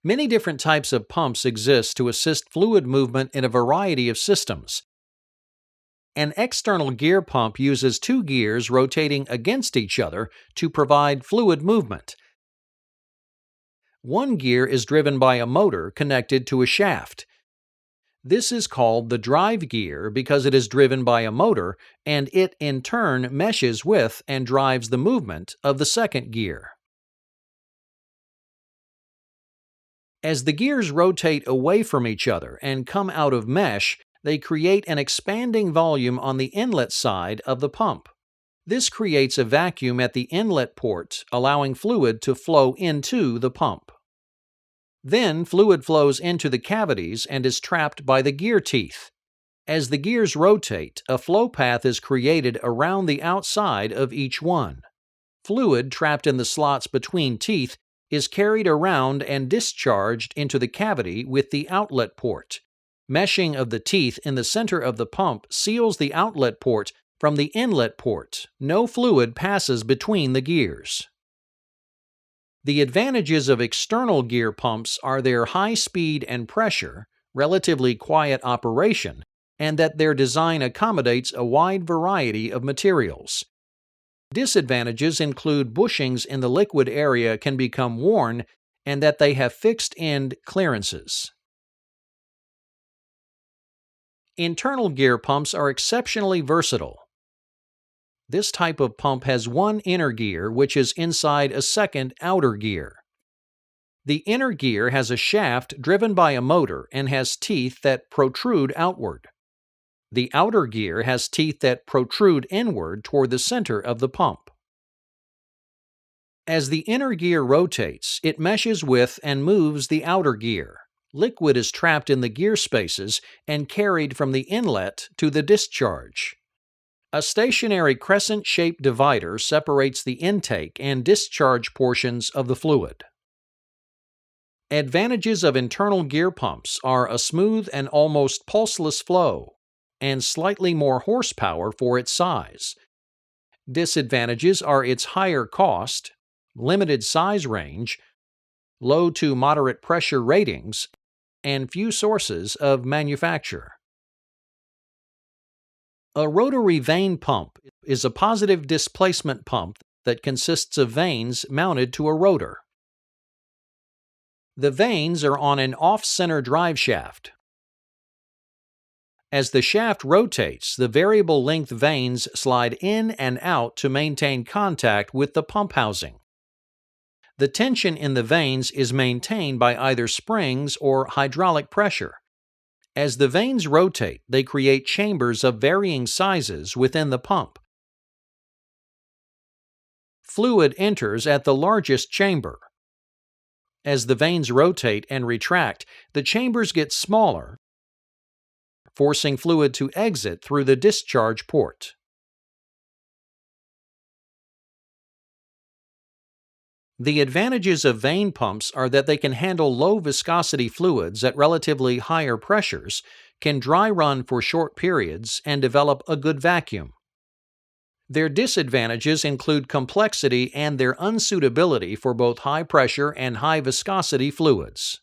Many different types of pumps exist to assist fluid movement in a variety of systems. An external gear pump uses two gears rotating against each other to provide fluid movement. One gear is driven by a motor connected to a shaft. This is called the drive gear because it is driven by a motor, and it in turn meshes with and drives the movement of the second gear. As the gears rotate away from each other and come out of mesh, they create an expanding volume on the inlet side of the pump. This creates a vacuum at the inlet port, allowing fluid to flow into the pump. Then fluid flows into the cavities and is trapped by the gear teeth. As the gears rotate, a flow path is created around the outside of each one. Fluid trapped in the slots between teeth is carried around and discharged into the cavity with the outlet port. Meshing of the teeth in the center of the pump seals the outlet port from the inlet port. No fluid passes between the gears. The advantages of external gear pumps are their high speed and pressure, relatively quiet operation, and that their design accommodates a wide variety of materials. Disadvantages include bushings in the liquid area can become worn and that they have fixed end clearances. Internal gear pumps are exceptionally versatile. This type of pump has one inner gear which is inside a second outer gear. The inner gear has a shaft driven by a motor and has teeth that protrude outward. The outer gear has teeth that protrude inward toward the center of the pump. As the inner gear rotates, it meshes with and moves the outer gear. Liquid is trapped in the gear spaces and carried from the inlet to the discharge. A stationary crescent-shaped divider separates the intake and discharge portions of the fluid. Advantages of internal gear pumps are a smooth and almost pulseless flow, and slightly more horsepower for its size. Disadvantages are its higher cost, limited size range, low to moderate pressure ratings, and few sources of manufacture. A rotary vane pump is a positive displacement pump that consists of vanes mounted to a rotor. The vanes are on an off-center drive shaft. As the shaft rotates, the variable length vanes slide in and out to maintain contact with the pump housing. The tension in the vanes is maintained by either springs or hydraulic pressure. As the vanes rotate, they create chambers of varying sizes within the pump. Fluid enters at the largest chamber. As the vanes rotate and retract, the chambers get smaller, forcing fluid to exit through the discharge port. The advantages of vane pumps are that they can handle low viscosity fluids at relatively higher pressures, can dry run for short periods, and develop a good vacuum. Their disadvantages include complexity and their unsuitability for both high pressure and high viscosity fluids.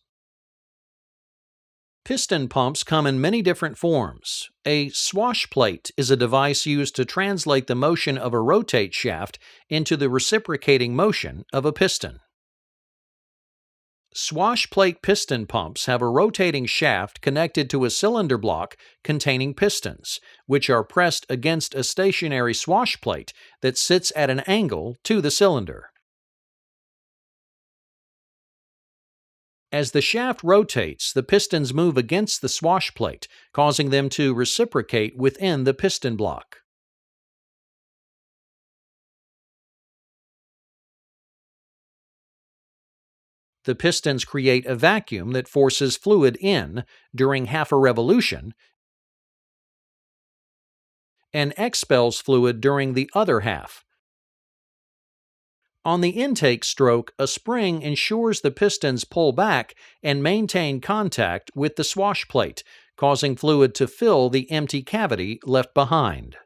Piston pumps come in many different forms. A swash plate is a device used to translate the motion of a rotate shaft into the reciprocating motion of a piston. Swash plate piston pumps have a rotating shaft connected to a cylinder block containing pistons, which are pressed against a stationary swash plate that sits at an angle to the cylinder. As the shaft rotates, the pistons move against the swash plate, causing them to reciprocate within the piston block. The pistons create a vacuum that forces fluid in during half a revolution and expels fluid during the other half. On the intake stroke, a spring ensures the pistons pull back and maintain contact with the swash plate, causing fluid to fill the empty cavity left behind.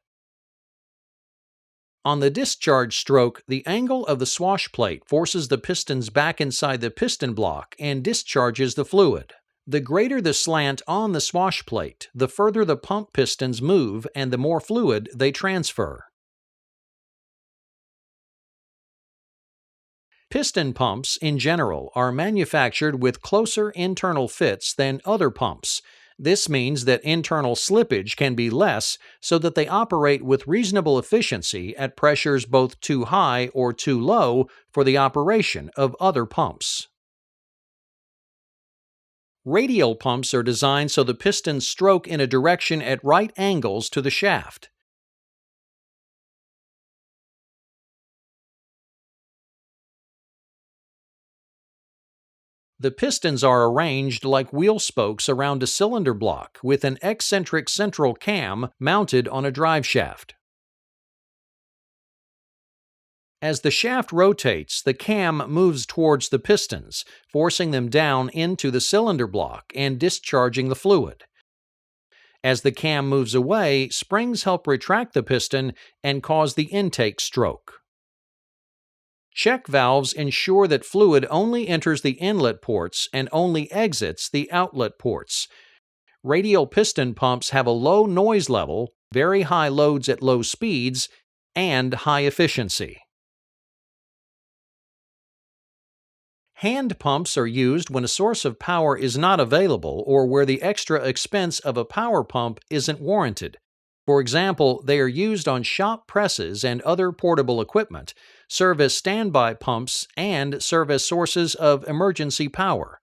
On the discharge stroke, the angle of the swash plate forces the pistons back inside the piston block and discharges the fluid. The greater the slant on the swash plate, the further the pump pistons move and the more fluid they transfer. Piston pumps, in general, are manufactured with closer internal fits than other pumps. This means that internal slippage can be less so that they operate with reasonable efficiency at pressures both too high or too low for the operation of other pumps. Radial pumps are designed so the pistons stroke in a direction at right angles to the shaft. The pistons are arranged like wheel spokes around a cylinder block with an eccentric central cam mounted on a drive shaft. As the shaft rotates, the cam moves towards the pistons, forcing them down into the cylinder block and discharging the fluid. As the cam moves away, springs help retract the piston and cause the intake stroke. Check valves ensure that fluid only enters the inlet ports and only exits the outlet ports. Radial piston pumps have a low noise level, very high loads at low speeds, and high efficiency. Hand pumps are used when a source of power is not available or where the extra expense of a power pump isn't warranted. For example, they are used on shop presses and other portable equipment, serve as standby pumps, and serve as sources of emergency power.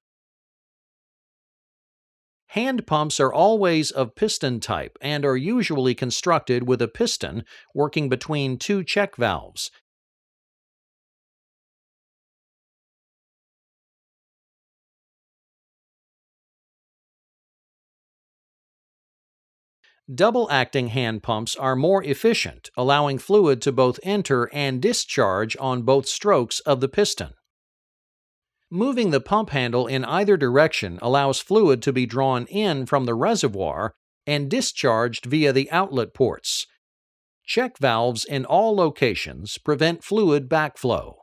Hand pumps are always of piston type and are usually constructed with a piston working between two check valves. Double-acting hand pumps are more efficient, allowing fluid to both enter and discharge on both strokes of the piston. Moving the pump handle in either direction allows fluid to be drawn in from the reservoir and discharged via the outlet ports. Check valves in all locations prevent fluid backflow.